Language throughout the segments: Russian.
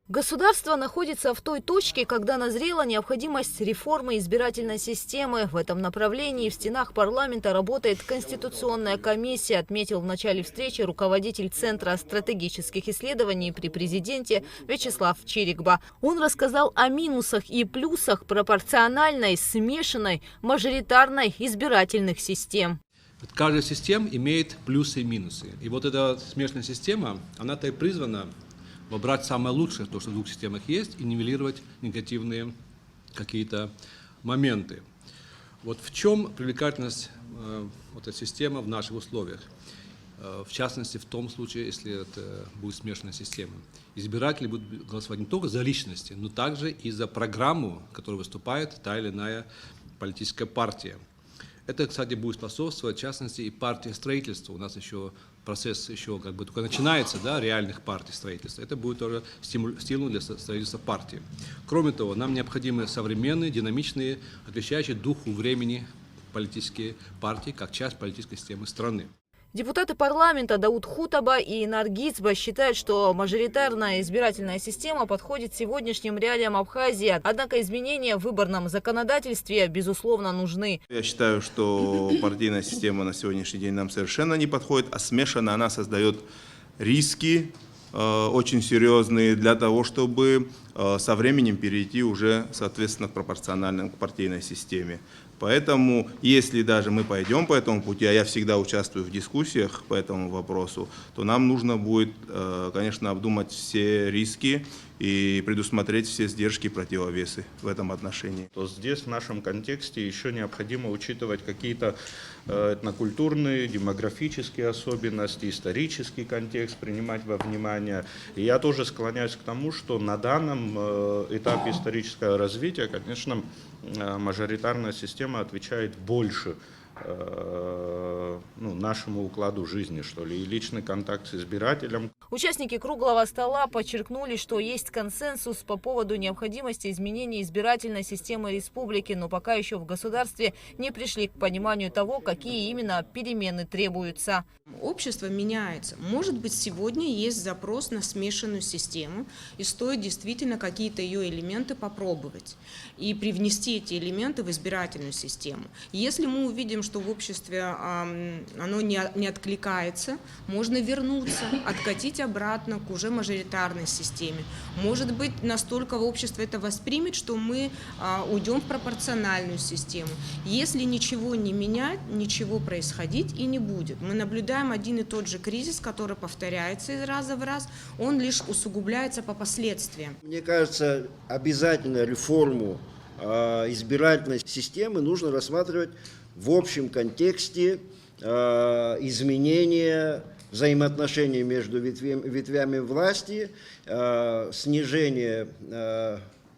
Государство находится в той точке, когда назрела необходимость реформы избирательной системы. В этом направлении в стенах парламента работает Конституционная комиссия, отметил в начале встречи руководитель Центра стратегических исследований при президенте Вячеслав Чирикба. Он рассказал о минусах и плюсах пропорциональной, смешанной, мажоритарной избирательных систем. Каждая система имеет плюсы и минусы. И вот эта смешанная система, она-то и призвана выбрать самое лучшее, то, что в двух системах есть, и нивелировать негативные какие-то моменты. Вот в чем привлекательность вот этой системы в наших условиях? В частности, в том случае, если это будет смешанная система. Избиратели будут голосовать не только за личности, но также и за программу, которую выступает та или иная политическая партия. Это, кстати, будет способствовать, в частности, и партии строительства. У нас еще процесс только начинается, да, реальных партий строительства. Это будет тоже стимул для строительства партии. Кроме того, нам необходимы современные, динамичные, отвечающие духу времени политические партии, как часть политической системы страны. Депутаты парламента Дауд Хутаба и Инар Гицба считают, что мажоритарная избирательная система подходит сегодняшним реалиям Абхазии. Однако изменения в выборном законодательстве, безусловно, нужны. Я считаю, что партийная система на сегодняшний день нам совершенно не подходит, а смешанная она создает риски очень серьезные для того, чтобы со временем перейти уже, соответственно, к пропорциональной, к партийной системе. Поэтому, если даже мы пойдем по этому пути, а я всегда участвую в дискуссиях по этому вопросу, то нам нужно будет, конечно, обдумать все риски и предусмотреть все сдержки и противовесы в этом отношении. То здесь в нашем контексте еще необходимо учитывать какие-то этнокультурные, демографические особенности, исторический контекст принимать во внимание. И я тоже склоняюсь к тому, что на данном этапе исторического развития, конечно, мажоритарная система отвечает больше нашему укладу жизни, что ли, и личный контакт с избирателем. Участники круглого стола подчеркнули, что есть консенсус по поводу необходимости изменения избирательной системы республики, но пока еще в государстве не пришли к пониманию того, какие именно перемены требуются. Общество меняется. Может быть, сегодня есть запрос на смешанную систему, и стоит действительно какие-то ее элементы попробовать и привнести эти элементы в избирательную систему. Если мы увидим, что в обществе оно не откликается, можно вернуться, откатить обратно к уже мажоритарной системе. Может быть, настолько общество это воспримет, что мы уйдем в пропорциональную систему. Если ничего не менять, ничего происходить и не будет. Мы наблюдаем один и тот же кризис, который повторяется из раза в раз, он лишь усугубляется по последствиям. Мне кажется, обязательно реформу избирательной системы нужно рассматривать в общем контексте изменения взаимоотношений между ветвями власти, снижение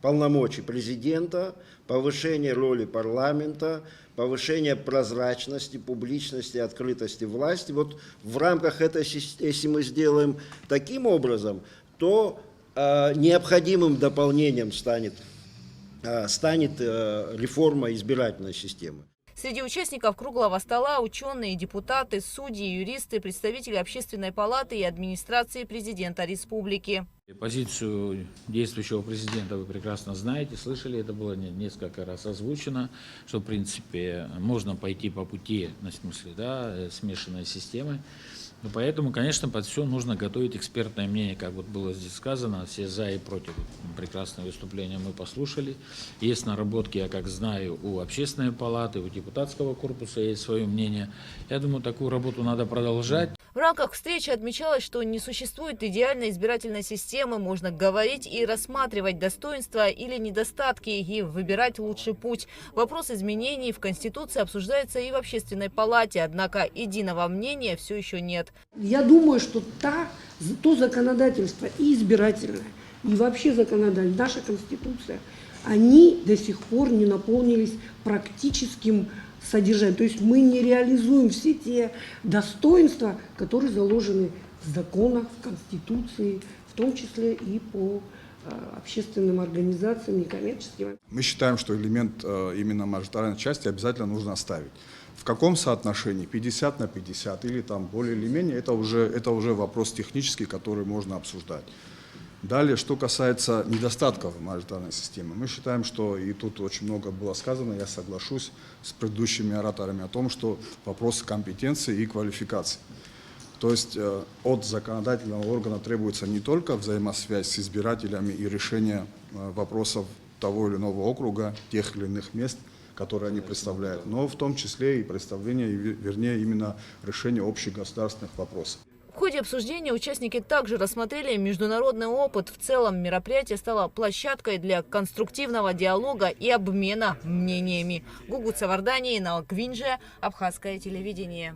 полномочий президента, повышение роли парламента, повышение прозрачности, публичности, открытости власти. Вот в рамках этой, если мы сделаем таким образом, то необходимым дополнением станет реформа избирательной системы. Среди участников круглого стола ученые, депутаты, судьи, юристы, представители Общественной палаты и администрации президента республики. Позицию действующего президента вы прекрасно знаете, слышали, это было несколько раз озвучено, что в принципе можно пойти по пути, в смысле, да, смешанной системы. Но поэтому, конечно, под все нужно готовить экспертное мнение, как вот было здесь сказано, все за и против. Прекрасное выступление мы послушали. Есть наработки, я как знаю, у Общественной палаты, у депутатского корпуса есть свое мнение. Я думаю, такую работу надо продолжать. В рамках встречи отмечалось, что не существует идеальной избирательной системы. Можно говорить и рассматривать достоинства или недостатки и выбирать лучший путь. Вопрос изменений в Конституции обсуждается и в Общественной палате, однако единого мнения все еще нет. Я думаю, что то законодательство и избирательное, и вообще законодательство, наша Конституция, они до сих пор не наполнились практическим содержанием. То есть мы не реализуем все те достоинства, которые заложены в законах, в Конституции, в том числе и по общественным организациям, некоммерческим. Мы считаем, что элемент именно мажоритарной части обязательно нужно оставить. В каком соотношении, 50 на 50 или там более или менее, это уже вопрос технический, который можно обсуждать. Далее, что касается недостатков мажоритарной системы, мы считаем, что, и тут очень много было сказано, я соглашусь с предыдущими ораторами о том, что вопросы компетенции и квалификации. То есть от законодательного органа требуется не только взаимосвязь с избирателями и решение вопросов того или иного округа, тех или иных мест, которые они представляют, но в том числе и представление, вернее, именно решение общегосударственных вопросов. В ходе обсуждения участники также рассмотрели международный опыт. В целом мероприятие стало площадкой для конструктивного диалога и обмена мнениями. Гугут Савардани, Инал Квинже, Абхазское телевидение.